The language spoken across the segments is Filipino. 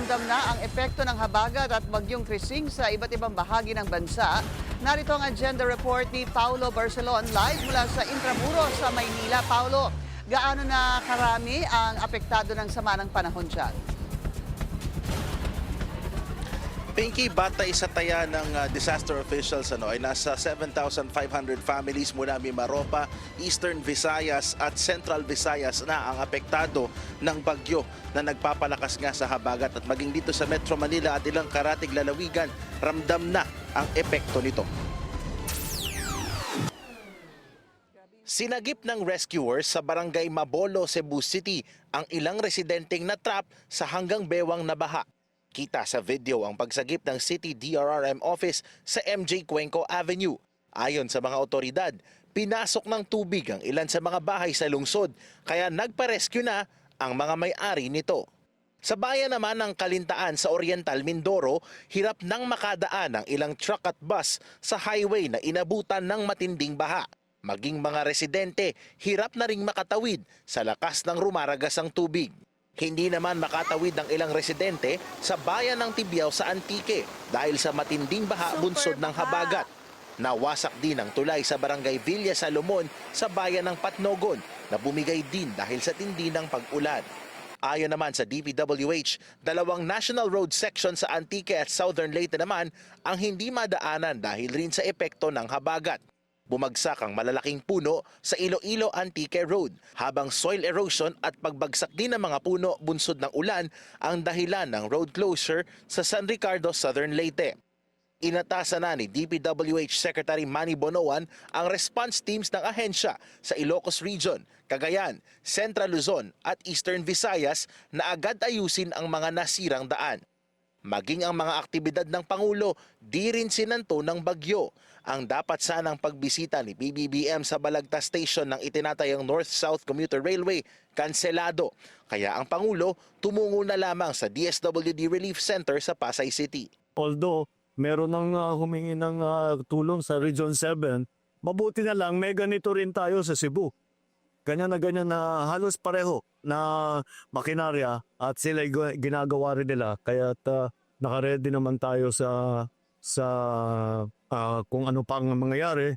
ramdam na ang epekto ng habagat at bagyong Krising sa iba't ibang bahagi ng bansa. Narito ang agenda report ni Paulo Barcelon live mula sa Intramuros sa Maynila. Paulo, gaano na karami ang apektado ng sama ng panahon dyan? Pinky, batay sa taya ng disaster officials ay nasa 7,500 families mula Mimaropa, Eastern Visayas at Central Visayas na ang apektado ng bagyo na nagpapalakas nga sa habagat at maging dito sa Metro Manila at ilang karatig lalawigan, ramdam na ang epekto nito. Sinagip ng rescuers sa barangay Mabolo, Cebu City ang ilang residenteng natrap sa hanggang bewang na baha. Kita sa video ang pagsagip ng City DRRM office sa MJ Cuenco Avenue. Ayon sa mga otoridad, pinasok ng tubig ang ilan sa mga bahay sa lungsod kaya nagpa-rescue na ang mga may-ari nito. Sa bayan naman ng Kalintaan sa Oriental Mindoro, hirap nang makadaan ang ilang truck at bus sa highway na inabutan ng matinding baha. Maging mga residente, hirap na ring makatawid sa lakas ng rumaragasang tubig. Hindi naman makatawid ang ilang residente sa bayan ng Tibiao sa Antique dahil sa matinding baha bunsod ng habagat. Nawasak din ang tulay sa barangay Villa Salomon sa bayan ng Patnogon na bumigay din dahil sa tindi ng pag-ulan. Ayon naman sa DPWH, dalawang national road section sa Antique at Southern Leyte naman ang hindi madaanan dahil rin sa epekto ng habagat. Bumagsak ang malalaking puno sa Iloilo Antique Road, habang soil erosion at pagbagsak din ng mga puno bunsod ng ulan ang dahilan ng road closure sa San Ricardo, Southern Leyte. Inatasan na ni DPWH Secretary Manny Bonoan ang response teams ng ahensya sa Ilocos Region, Cagayan, Central Luzon at Eastern Visayas na agad ayusin ang mga nasirang daan. Maging ang mga aktibidad ng Pangulo, di rin sinanto ng bagyo. Ang dapat sanang pagbisita ni PBBM sa Balagtas Station ng itinatayang North-South Commuter Railway, kanselado. Kaya ang Pangulo tumungo na lamang sa DSWD Relief Center sa Pasay City. Although meron nang humingi ng tulong sa Region 7, mabuti na lang may ganito rin tayo sa Cebu. Ganyan na halos pareho na makinarya at sila ginagawa rin nila. Kaya naka-ready naman tayo sa kung ano pang mangyayari.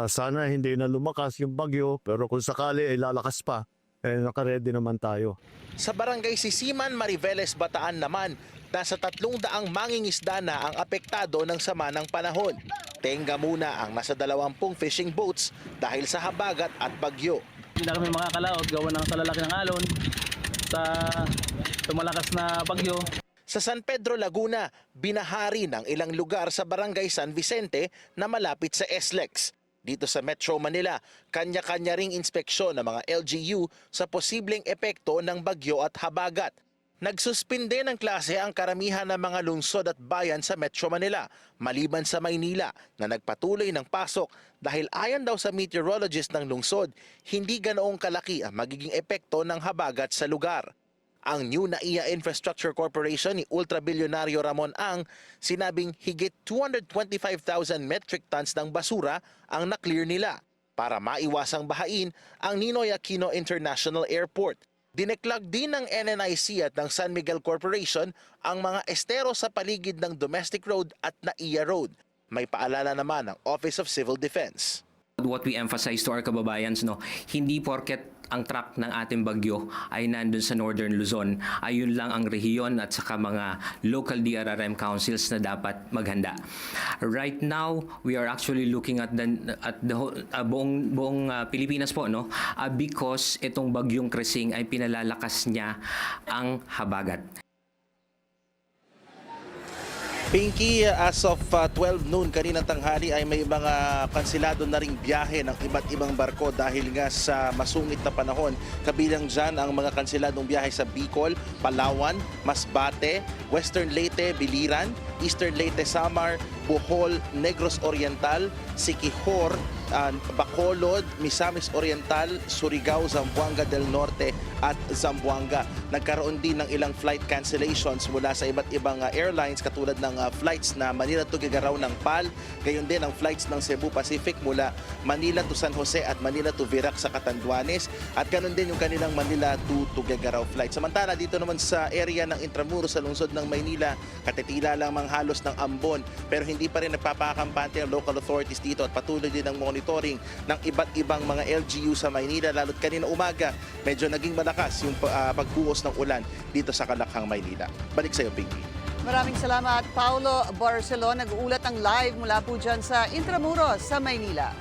Sana hindi na lumakas yung bagyo, pero kung sakali ay lalakas pa, naka-ready naman tayo. Sa barangay Sisiman, Mariveles, Bataan naman, nasa 300 mangingisda na ang apektado ng sama ng panahon. Tenga muna ang nasa 20 fishing boats dahil sa habagat at bagyo. Hindi na kami makakalaot gawa ng salalaki ng alon sa tumalakas na bagyo. Sa San Pedro, Laguna, binahari ng ilang lugar sa barangay San Vicente na malapit sa SLEX. Dito sa Metro Manila, kanya-kanya ring inspeksyon ng mga LGU sa posibleng epekto ng bagyo at habagat. Nagsuspinde ng klase ang karamihan ng mga lungsod at bayan sa Metro Manila, maliban sa Maynila na nagpatuloy ng pasok dahil ayon daw sa meteorologist ng lungsod, hindi ganoong kalaki ang magiging epekto ng habagat sa lugar. Ang New NAIA Infrastructure Corporation ni ultrabilyonaryo Ramon Ang sinabing higit 225,000 metric tons ng basura ang na-clear nila para maiwasang bahain ang Ninoy Aquino International Airport. Dineklag din ng NNIC at ng San Miguel Corporation ang mga estero sa paligid ng Domestic Road at NAIA Road. May paalala naman ng Office of Civil Defense. What we emphasize to our kababayans, hindi porket ang track ng ating bagyo ay nandun sa Northern Luzon, ayun lang ang rehiyon at saka mga local DRRM councils na dapat maghanda. Right now, we are actually looking at the buong Pilipinas po, because itong bagyong Krising ay pinalalakas niya ang habagat. Pinky, as of 12 noon kaninang tanghali ay may mga kansilado na ring biyahe ng iba't ibang barko dahil nga sa masungit na panahon. Kabilang dyan ang mga kansiladong biyahe sa Bicol, Palawan, Masbate, Western Leyte, Biliran, Eastern Leyte, Samar, Bohol, Negros Oriental, Siquijor, Bacolod, Misamis Oriental, Surigao, Zamboanga del Norte at Zamboanga. Nagkaroon din ng ilang flight cancellations mula sa iba't ibang airlines katulad ng flights na Manila to Gigaraw ng PAL, gayon din ang flights ng Cebu Pacific mula Manila to San Jose at Manila to Virac sa Catanduanes, at ganon din yung kanilang Manila to Tuguegarao flight. Samantala dito naman sa area ng Intramuros sa lungsod ng Maynila, katetila lamang halos ng ambon, pero hindi pa rin nagpapakampante ang local authorities dito at patuloy din ang monitoring ng iba't ibang mga LGU sa Maynila, lalo't kanina umaga medyo naging malakas yung pagbuhos ng ulan dito sa Kalakhang, Maynila. Balik sa iyo, Pinky. Maraming salamat, Paulo Barcelon. Nag-uulat ang live mula po dyan sa Intramuros sa Maynila.